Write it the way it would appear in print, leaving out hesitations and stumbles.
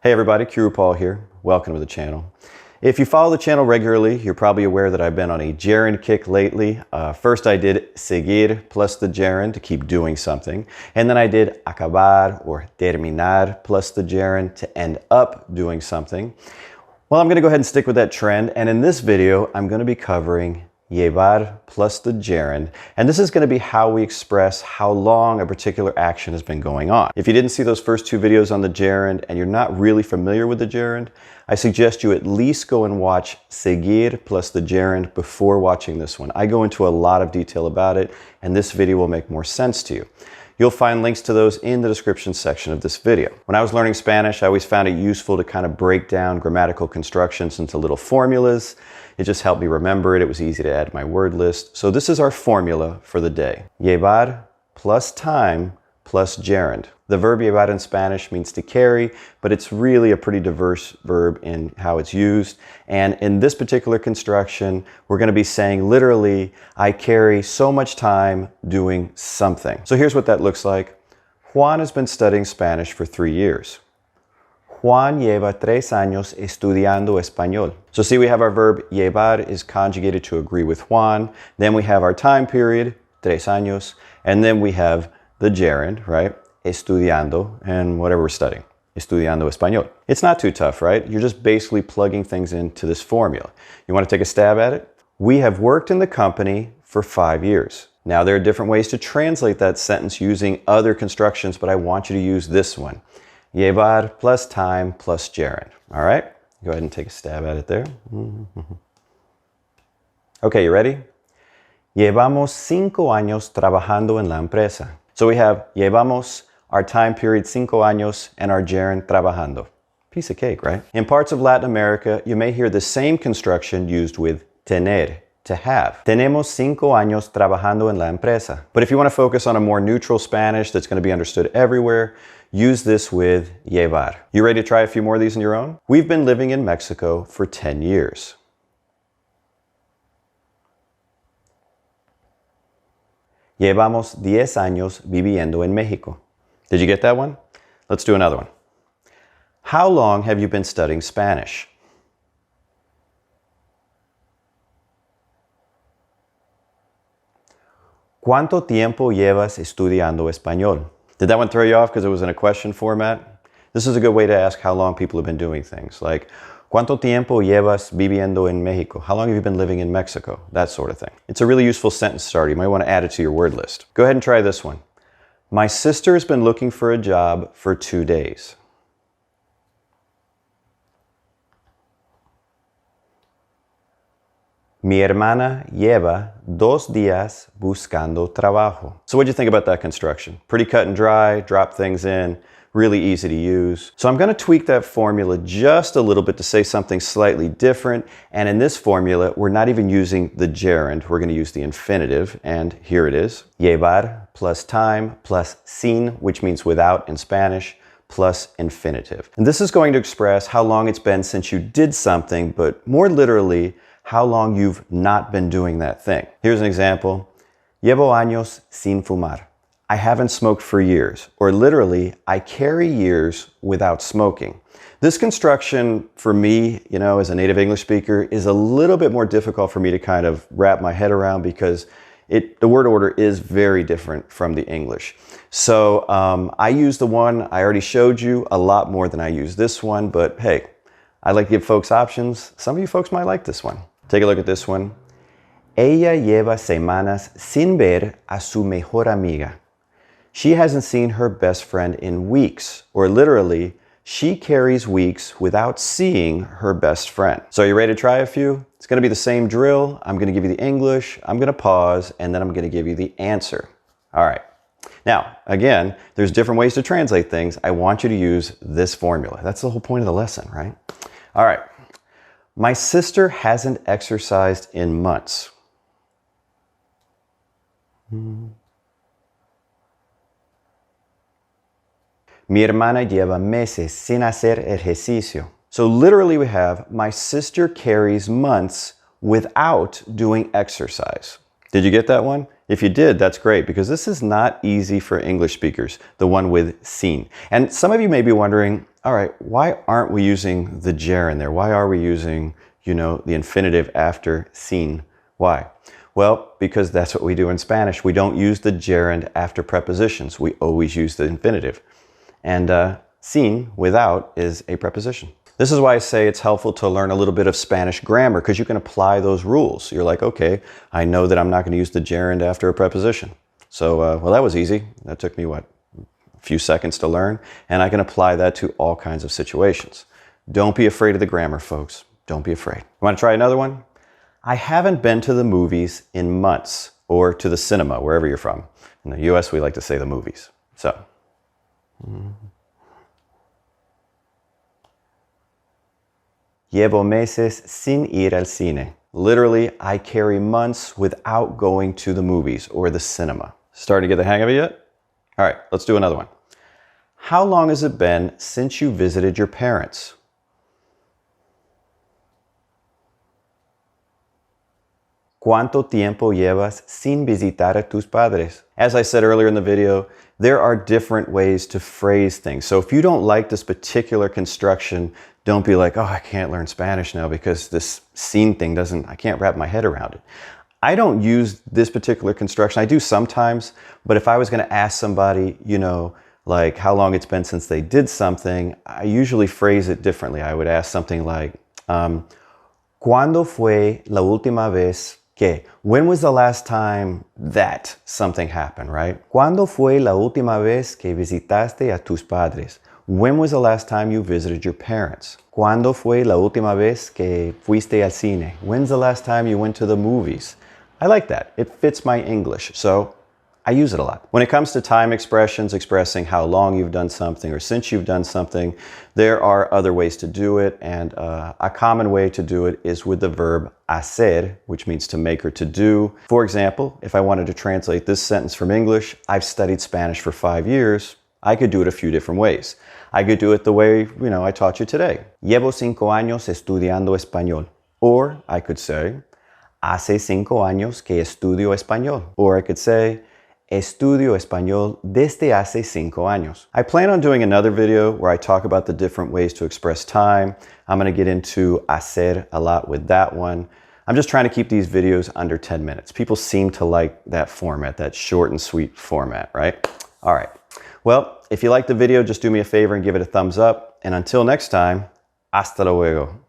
Hey everybody, Qroo here. Welcome to the channel. If you follow the channel regularly, you're probably aware that I've been on a gerund kick lately. First I did seguir plus the gerund to keep doing something. And then I did acabar or terminar plus the gerund to end up doing something. Well, I'm going to go ahead and stick with that trend. And in this video, I'm going to be covering llevar plus the gerund, and this is going to be how we express how long a particular action has been going on. If you didn't see those first two videos on the gerund and you're not really familiar with the gerund, I suggest you at least go and watch seguir plus the gerund before watching this one. I go into a lot of detail about it, and this video will make more sense to you. You'll find links to those in the description section of this video. When I was learning Spanish, I always found it useful to kind of break down grammatical constructions into little formulas. It just helped me remember it. It was easy to add to my word list. So this is our formula for the day. Llevar plus time plus gerund. The verb llevar in Spanish means to carry, but it's really a pretty diverse verb in how it's used. And in this particular construction, we're going to be saying literally, I carry so much time doing something. So here's what that looks like. Juan has been studying Spanish for 3 years. Juan lleva 3 años estudiando español. So see, we have our verb llevar is conjugated to agree with Juan. Then we have our time period, 3 años. And then we have the gerund, right? Estudiando, and whatever we're studying. Estudiando español. It's not too tough, right? You're just basically plugging things into this formula. You want to take a stab at it? We have worked in the company for 5 years. Now, there are different ways to translate that sentence using other constructions, but I want you to use this one. Llevar plus time plus gerund. All right? Go ahead and take a stab at it there. Okay, you ready? Llevamos 5 años trabajando en la empresa. So we have llevamos, our time period 5 años, and our gerund trabajando. Piece of cake, right? In parts of Latin America, you may hear the same construction used with tener, to have. Tenemos 5 años trabajando en la empresa. But if you want to focus on a more neutral Spanish that's going to be understood everywhere, use this with llevar. You ready to try a few more of these on your own? We've been living in Mexico for 10 years. Llevamos 10 años viviendo en México. Did you get that one? Let's do another one. How long have you been studying Spanish? ¿Cuánto tiempo llevas estudiando español? Did that one throw you off because it was in a question format? This is a good way to ask how long people have been doing things. Like, ¿cuánto tiempo llevas viviendo en México? How long have you been living in Mexico? That sort of thing. It's a really useful sentence starter. You might want to add it to your word list. Go ahead and try this one. My sister has been looking for a job for 2 days. Mi hermana lleva 2 días buscando trabajo. So what do you think about that construction? Pretty cut and dry, drop things in, really easy to use. So I'm going to tweak that formula just a little bit to say something slightly different. And in this formula, we're not even using the gerund. We're going to use the infinitive. And here it is. Llevar plus time plus sin, which means without in Spanish, plus infinitive. And this is going to express how long it's been since you did something, but more literally, how long you've not been doing that thing. Here's an example. Llevo años sin fumar. I haven't smoked for years. Or literally, I carry years without smoking. This construction for me, as a native English speaker, is a little bit more difficult for me to kind of wrap my head around because the word order is very different from the English. So I use the one I already showed you a lot more than I use this one, but hey, I like to give folks options. Some of you folks might like this one. Take a look at this one. Ella lleva semanas sin ver a su mejor amiga. She hasn't seen her best friend in weeks, or literally, she carries weeks without seeing her best friend. So are you ready to try a few? It's going to be the same drill. I'm going to give you the English, I'm going to pause, and then I'm going to give you the answer. All right. Now, again, there's different ways to translate things. I want you to use this formula. That's the whole point of the lesson, right? All right. My sister hasn't exercised in months. Mi hermana lleva meses sin hacer ejercicio. So literally we have, my sister carries months without doing exercise. Did you get that one? If you did, that's great, because this is not easy for English speakers, the one with sin. And some of you may be wondering, all right, why aren't we using the gerund there? Why are we using, the infinitive after sin? Why? Well, because that's what we do in Spanish. We don't use the gerund after prepositions. We always use the infinitive. And sin, without, is a preposition. This is why I say it's helpful to learn a little bit of Spanish grammar, because you can apply those rules. You're like, okay, I know that I'm not going to use the gerund after a preposition. So, well, that was easy. That took me, a few seconds to learn, and I can apply that to all kinds of situations. Don't be afraid of the grammar, folks. Don't be afraid. You want to try another one? I haven't been to the movies in months, or to the cinema, wherever you're from. In the US, we like to say the movies. So. Llevo meses sin ir al cine. Literally, I carry months without going to the movies or the cinema. Starting to get the hang of it yet? All right, let's do another one. How long has it been since you visited your parents? ¿Cuánto tiempo llevas sin visitar a tus padres? As I said earlier in the video, there are different ways to phrase things. So if you don't like this particular construction, don't be like, oh, I can't learn Spanish now because this sin thing I can't wrap my head around it. I don't use this particular construction. I do sometimes, but if I was going to ask somebody, like how long it's been since they did something, I usually phrase it differently. I would ask something like, ¿Cuándo fue la última vez que? When was the last time that something happened, right? ¿Cuándo fue la última vez que visitaste a tus padres? When was the last time you visited your parents? ¿Cuándo fue la última vez que fuiste al cine? When's the last time you went to the movies? I like that. It fits my English, so I use it a lot. When it comes to time expressions, expressing how long you've done something or since you've done something, there are other ways to do it, and a common way to do it is with the verb hacer, which means to make or to do. For example, if I wanted to translate this sentence from English, I've studied Spanish for 5 years, I could do it a few different ways. I could do it the way, I taught you today. Llevo 5 años estudiando español. Or I could say, hace 5 años que estudio español. Or I could say, estudio español desde hace 5 años. I plan on doing another video where I talk about the different ways to express time. I'm going to get into hacer a lot with that one. I'm just trying to keep these videos under 10 minutes. People seem to like that format, that short and sweet format, right? All right. Well, if you liked the video, just do me a favor and give it a thumbs up. And until next time, hasta luego.